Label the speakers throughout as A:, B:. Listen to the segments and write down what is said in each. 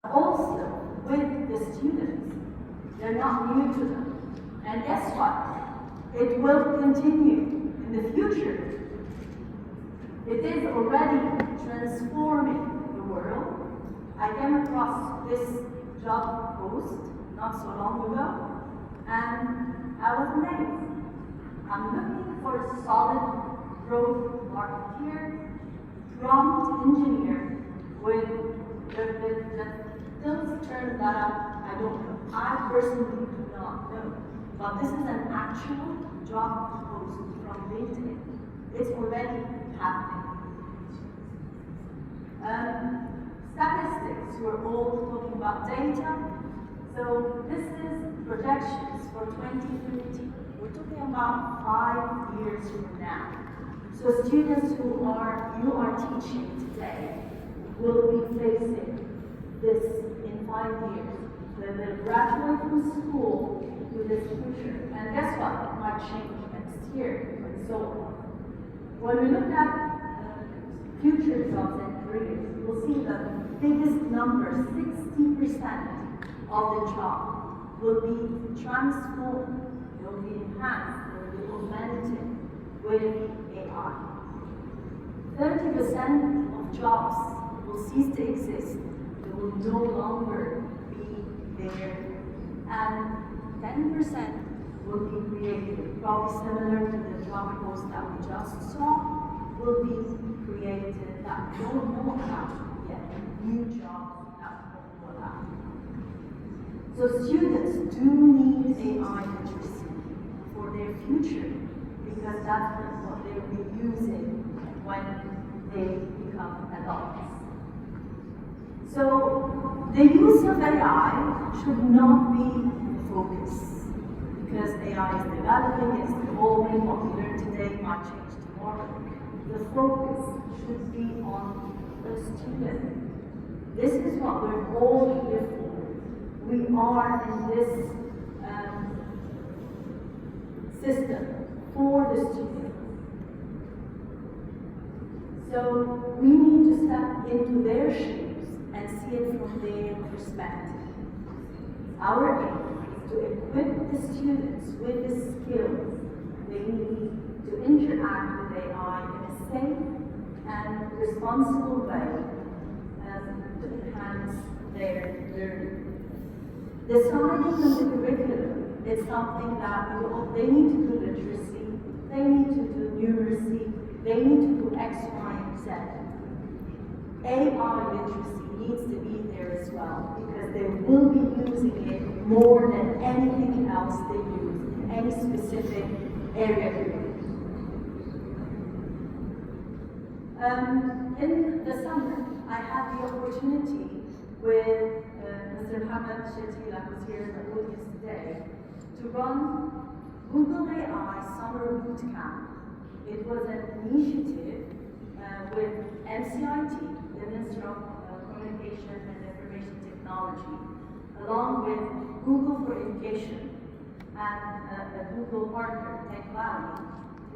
A: also with the students. They're not new to them. And guess what? It will continue in the future. It is already transforming the world. I came across this job post not so long ago, and I was amazed. I'm looking for a solid growth marketeer, prompt engineer with those terms that I don't know. I personally do not know. But this is an actual job post from LinkedIn. It's already happening. Statistics, we're all talking about data. So this is projections for 2050. We're talking about 5 years from now. So students who you are teaching today will be facing this in 5 years. They'll graduate from school with this future. And guess what? It might change next year, and so on. When we look at future jobs and careers, you'll see the biggest number, 60% of the job will be transformed, it will be enhanced, it will be augmented with AI. 30% of jobs will cease to exist. They will no longer be there. And 10% will be created, probably similar to the job post that we just saw, will be created that we don't know about yet, new jobs that we don't know about. So students do need AI literacy for their future, because that's what they will be using when they become adults. So the use of AI should not be the focus, because AI is developing, it's evolving, what we learn today might change tomorrow. The focus should be on the student. This is what we're all here for. We are in this system for the student. So we need to step into their shoes and see it from their perspective. Our aim is to equip the students with the skills they need to interact with AI in a safe and responsible way to enhance their learning. Deciding on the curriculum is something that they need to do literacy, they need to do numeracy, they need to do X, Y, and Z. AI literacy needs to be there as well, because they will be using it more than anything else they use in any specific area. In the summer, I had the opportunity with Mr. Mohammed Shetila, who's here in the audience today, to run Google AI Summer Bootcamp. It was an initiative with MCIT, the Ministry of Communication and Information Technology, along with Google for Education and a Google partner, Tech Valley.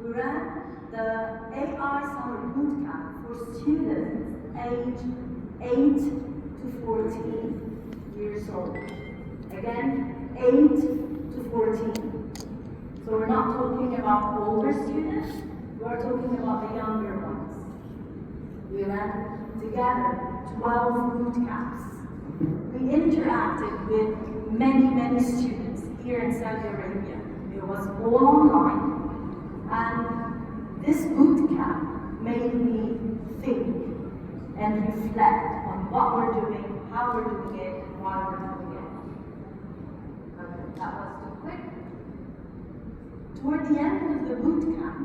A: We ran the AI Summer Bootcamp for students aged 8 to 14 years old. Again, 8 to 14. So we're not talking about older students, we're talking about the younger ones. We ran together 12 boot camps. We interacted with many students here in Saudi Arabia. It was all online, and this boot camp made me think and reflect on what we're doing, how we're doing it, and why we're doing it. Okay, that was too quick. Toward the end of the boot camp,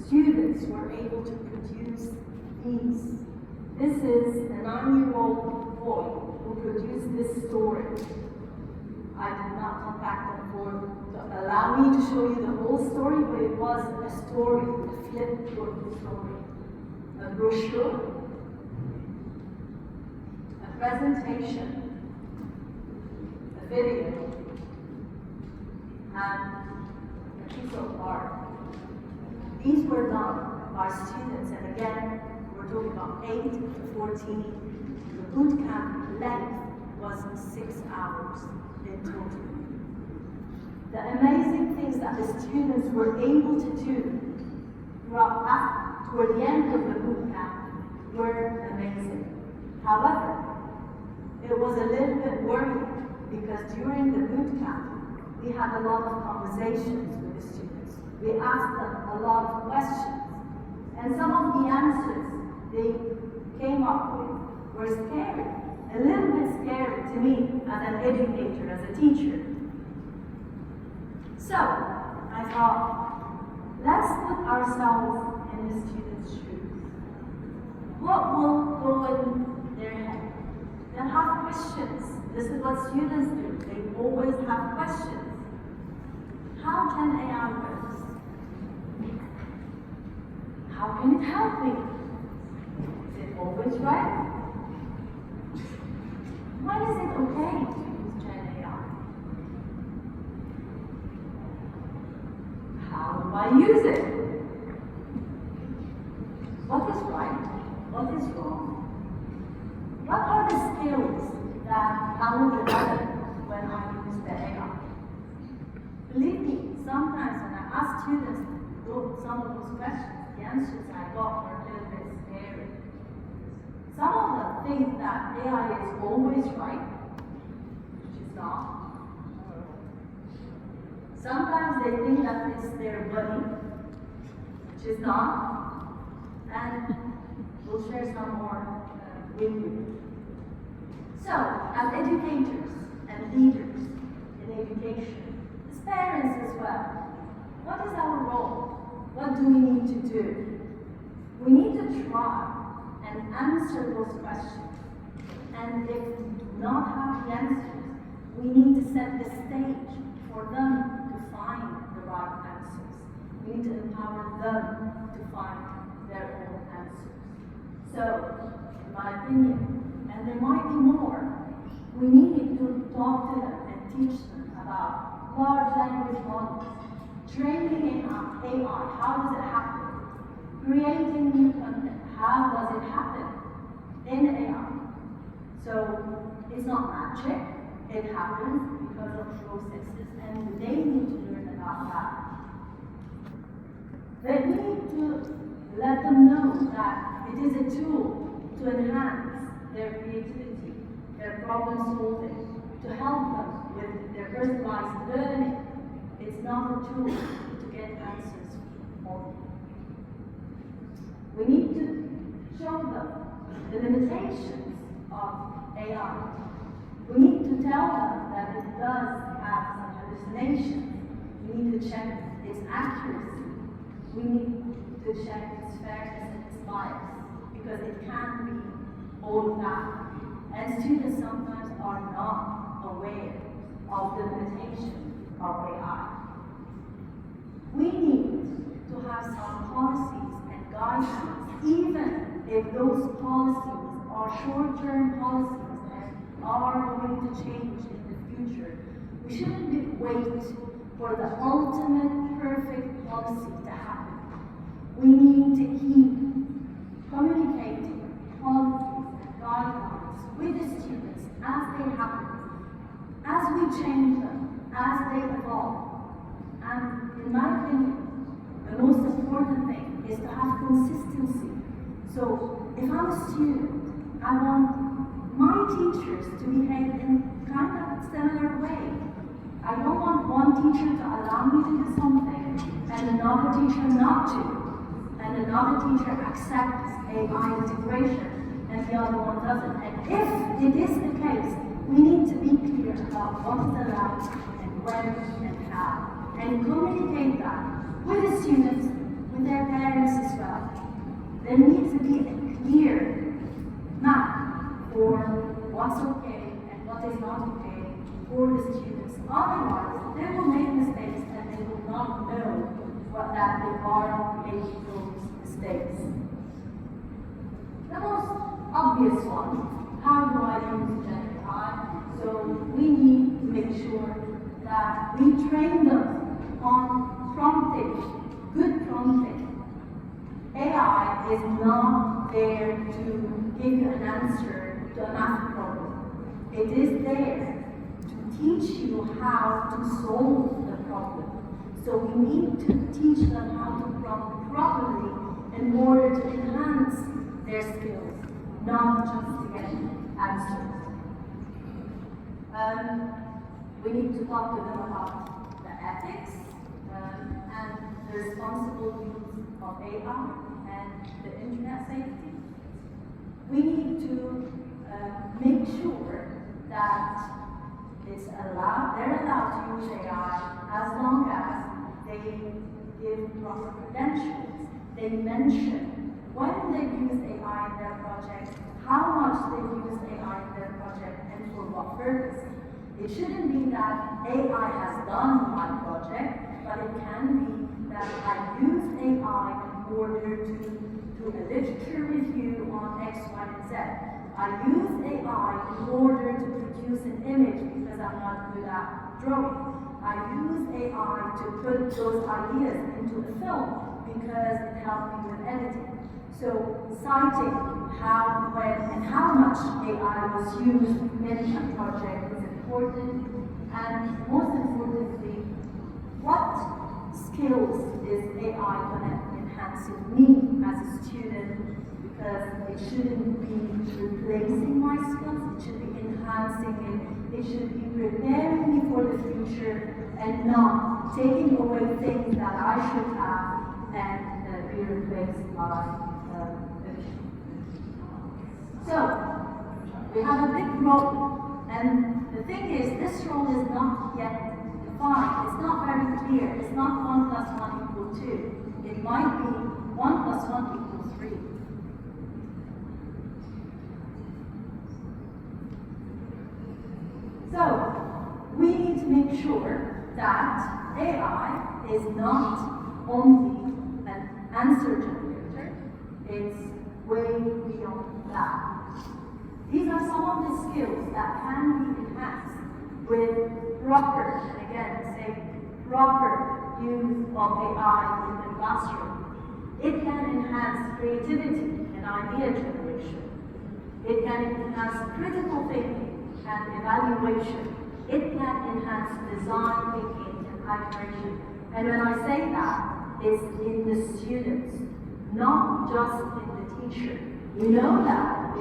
A: students were able to produce these. This is a 9-year-old boy who produced this story. I did not contact them to allow me to show you the whole story, but it was a story, a flip-book story, a brochure, a presentation, a video, and a piece of art. These were done by students, and again, we're talking about 8 to 14. The boot camp length hours in total. The amazing things that the students were able to do toward the end of the boot camp were amazing. However, it was a little bit worrying because during the boot camp, we had a lot of conversations with the students. We asked them a lot of questions. And some of the answers they came up with were scary, a little bit scary to me as an educator, as a teacher. So, I thought, let's put ourselves in the students' shoes. What will go in their head? They'll have questions. This is what students do. They always have questions. How can AI work? How can it help me? Is it always right? When is it okay to use Gen AI? How do I use it? What is right? What is wrong? What are the skills that I will develop when I use the AI? Believe me, sometimes when I ask students some of those questions, the answers I got were a little bit scary. Some of them think that AI is always right, which is not. Sometimes they think that it's their buddy, which is not. And we'll share some more with you. So, as educators and leaders in education, as parents as well, what is our role? What do we need to do? We need to try and answer those questions. And if we do not have the answers, we need to set the stage for them to find the right answers. We need to empower them to find their own answers. So, in my opinion, and there might be more, we need to talk to them and teach them about large language models, training AI, how does it happen? Creating new content, how does it happen in AI? So it's not magic, it happens because of processes, and they need to learn about that. They need to let them know that it is a tool to enhance their creativity, their problem solving, to help them with their personalized learning. It's not a tool to get answers for them. We need to show them the limitations of AI. We need to tell them that it does have some hallucinations. We need to check its accuracy. We need to check its fairness and its bias, because it can be all of that. And students sometimes are not aware of the limitations of AI. We need to have some policies and guidelines, even if those policies are short-term policies and are going to change in the future. We shouldn't wait for the ultimate perfect policy to happen. We need to keep communicating policies and guidelines with the students as they happen, as we change them, as they evolve. And in my opinion, the most important thing is to have consistency. So if I'm a student, I want my teachers to behave in kind of a similar way. I don't want one teacher to allow me to do something and another teacher not to, and another teacher accepts AI integration and the other one doesn't. And if it is the case, we need to be clear about what is allowed and when and how, and communicate that with the students, with their parents as well. There needs to be a clear map for what's okay and what is not okay for the students. Otherwise, they will make mistakes and they will not know that they are making those mistakes. The most obvious one, how do I use Gen AI? So we need to make sure that we train them on prompting, good prompting. AI is not there to give you an answer to a math problem. It is there teach you how to solve the problem. So we need to teach them how to prompt properly in order to enhance their skills, not just to get answers. We need to talk to them about the ethics and the responsible use of AI and the internet safety. We need to make sure that they're allowed to use AI as long as they give proper credentials. They mention when they use AI in their project, how much they use AI in their project, and for what purpose. It shouldn't be that AI has done my project, but it can be that I use AI in order to do a literature review on X, Y, and Z. I use AI in order to produce an image because I'm not good at drawing. I use AI to put those ideas into a film because it helped me with editing. So citing how, when, and how much AI was used in a project is important. And most importantly, what skills is AI going to enhance in me as a student? Because it shouldn't be replacing my skills, it should be enhancing it, it should be preparing me for the future and not taking away things that I should have and be replaced by the machine. So, we have a big role, and the thing is, this role is not yet defined, it's not very clear, it's not 1 plus 1 equals 2, it might be 1 plus 1 equals 3. So, we need to make sure that AI is not only an answer generator, it's way beyond that. These are some of the skills that can be enhanced with proper, and again, say proper use of AI in the classroom. It can enhance creativity and idea generation. It can enhance critical thinking and evaluation. It can enhance design thinking and iteration. And when I say that, it's in the students, not just in the teacher. We know that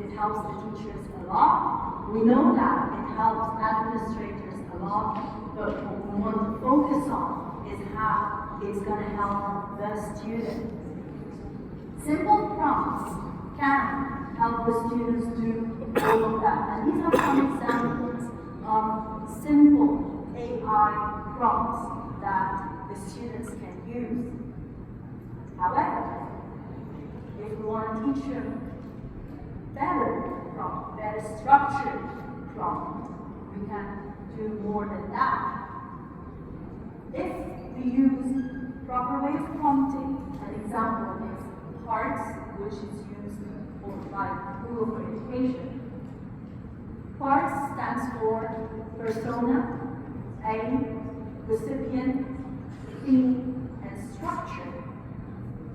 A: it helps the teachers a lot. We know that it helps administrators a lot. But what we want to focus on is how it's going to help the student. Simple prompts can help the students do all of that. And these are some examples of simple AI prompts that the students can use. However, if we want to teach them better prompt, better structured prompt, we can do more than that. If we use proper way of prompting, an example is PARTS, which is used by Google for Education. PARTS stands for persona, aim, recipient, theme, and structure.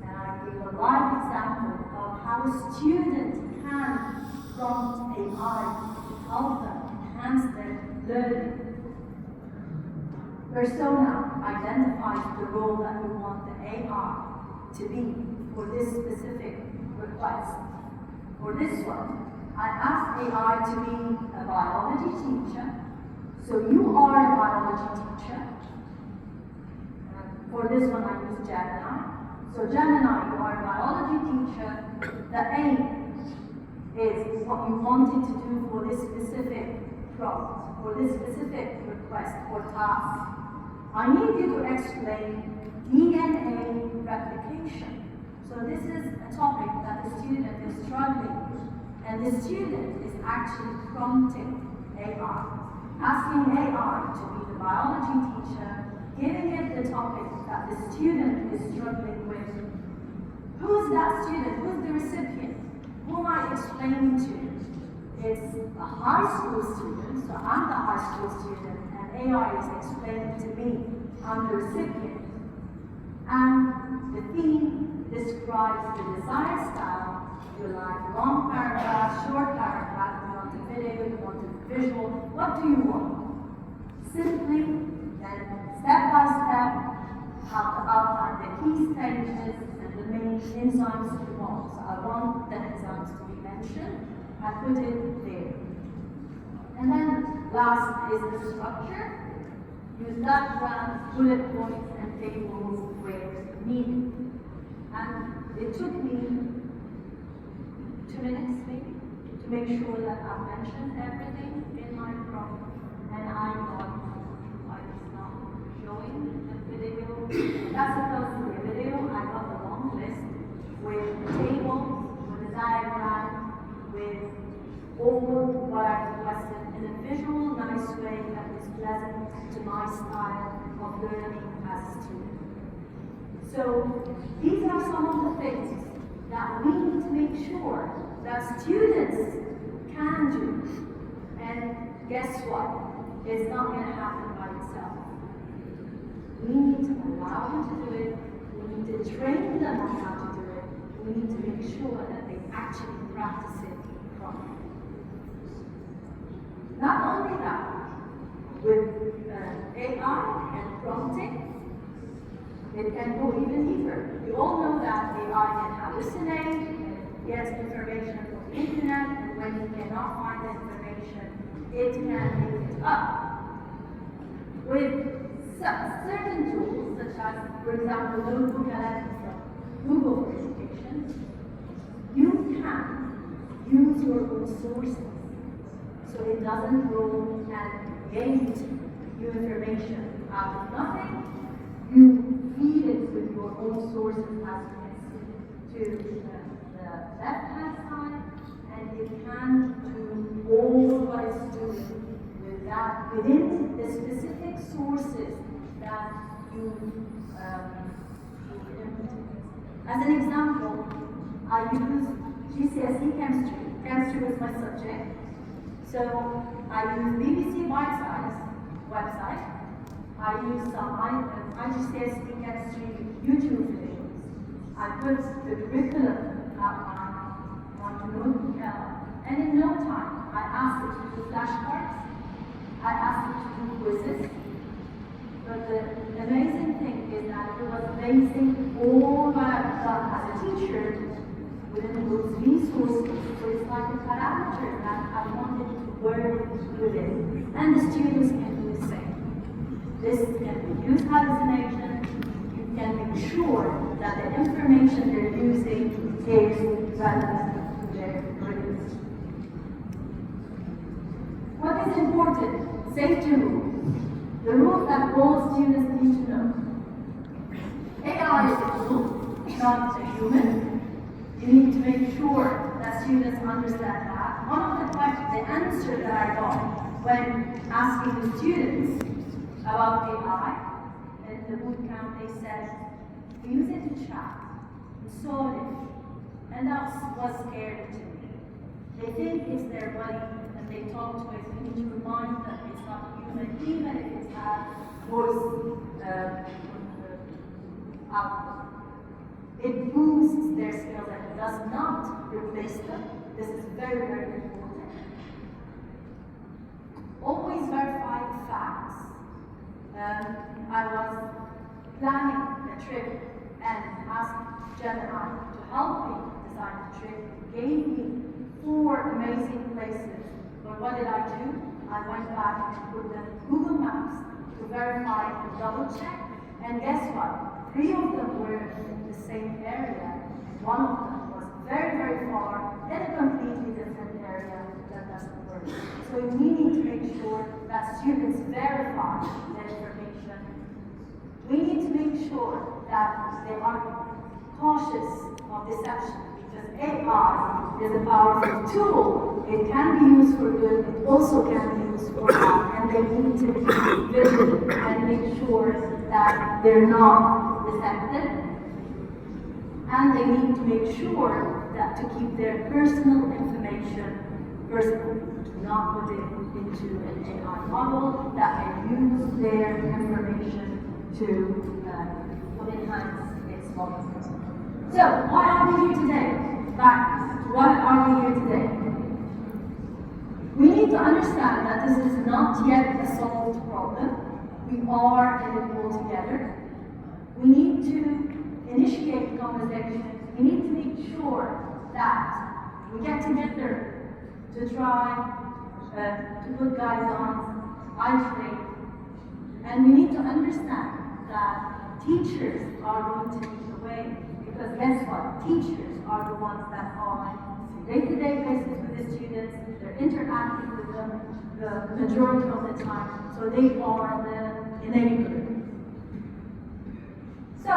A: And I give a live example of how a student can prompt AI to help them enhance their learning. Persona identifies the role that you want the AI to be for this specific request. For this one, I asked AI to be a biology teacher. So you are a biology teacher. For this one, I use Gemini. So Gemini, you are a biology teacher. The aim is what you wanted to do for this specific prompt, for this specific request or task. I need you to explain DNA replication. So this is a topic that the student is struggling with. And the student is actually prompting AI, asking AI to be the biology teacher, giving it the topic that the student is struggling with. Who's that student? Who's the recipient? Who am I explaining to? It's a high school student, so I'm the high school student, and AI is explaining to me, I'm the recipient. And the theme describes the desired style. You like long paragraphs, short paragraphs, you want a video, you want a visual. What do you want? simply and step by step how to outline the key stages and the main enzymes involved. So I want the enzymes to be mentioned. I put it there. And then last is the structure. Use diagrams, bullet points, and tables where needed. And it took me 2 minutes maybe to make sure that I mentioned everything in my prompt. And I got why it's not showing the video. That's because in the video I got a long list with the table, with the diagram, with all what I requested in a visual, nice way that is pleasant to my style of learning as a student. So these are some of the things that we need to make sure that students can do. And guess what? It's not going to happen by itself. We need to allow them to do it. We need to train them on how to do it. We need to make sure that they actually practice it properly. Not only that, with AI and prompting, it can go even deeper. We all know that AI can hallucinate, and get information from the internet, and when you cannot find the information, it can make it up. With certain tools, such as, for example, Notebook LM from Google for Education, you can use your own sources. So it doesn't go and gain you information out of nothing. You feed it with your own sources, as you can see, to the left-hand side, and it can do all what it's doing with that within the specific sources that you implemented. As an example, I use GCSE chemistry. Chemistry was my subject. So I use BBC Bitesize website. I use some IGCSE chemistry YouTube videos. I put the curriculum outline onto Notebook LM, and in no time I asked it to do flashcards. I asked it to do quizzes. But the amazing thing is that it was basing all what I've done as a teacher within those resources. So it's like a parameter that I wanted to work with it. And the students can do the same. This can reduce hallucination. You can make sure that the information they're using is relevant to their grades. What is important? Safety rules. The rules that all students need to know. AI is a tool, not a human. You need to make sure that students understand that. One of the questions, the answer that I got when asking the students about AI in the bootcamp, they said, we use it to chat, we saw it, and that was scary to me. They think it's their buddy, and they talk to it. We need to remind them it's not human, even if it has voice output. It boosts their skills and it does not replace them. This is very, very important. Always verify the facts. I was planning a trip and asked Gemini to help me design the trip. It gave me 4 amazing places. But what did I do? I went back and put them in Google Maps to verify and double check. And guess what? 3 of them were in the same area, and 1 of them was very, very far in a completely different area that doesn't work. So we need to make sure that students verify the information. We need to make sure that they are cautious of deception, because AI is a powerful tool. It can be used for good, it also can be used for bad, and they need to be vigilant and make sure that they're not deceptive. And they need to make sure that to keep their personal information personal, not put it into an AI model that can use their information to enhance its model. So, why are we here today? Back, why are we here today? We need to understand that this is not not yet a solved problem. We are in it all together. We need to initiate conversations. We need to make sure that we get together to try to put guidelines, isolate, and we need to understand that teachers are going to lead the way, because guess what? Teachers are the ones that are on a day-to-day basis with the students. They're interacting with them the majority of the time, so they are the enabler. So,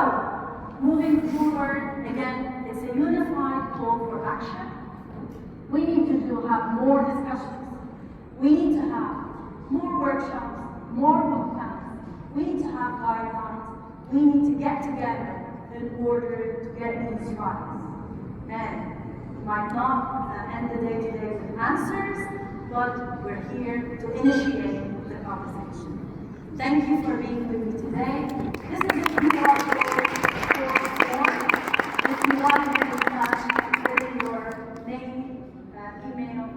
A: moving forward, again, it's a unified call for action. We need to have more discussions. We need to have more workshops, more book camps. We need to have guidelines. We need to get together in order to get these rights. And we might not end the day today with answers, but we're here to initiate the conversation. Thank you for being with me today. This is a QR code for if you want to get in touch with your name, email,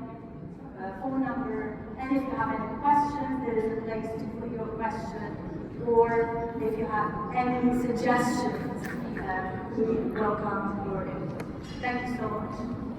A: phone number, and if you have any questions, there is a place to put your question, or if you have any suggestions, we welcome your input. Thank you so much.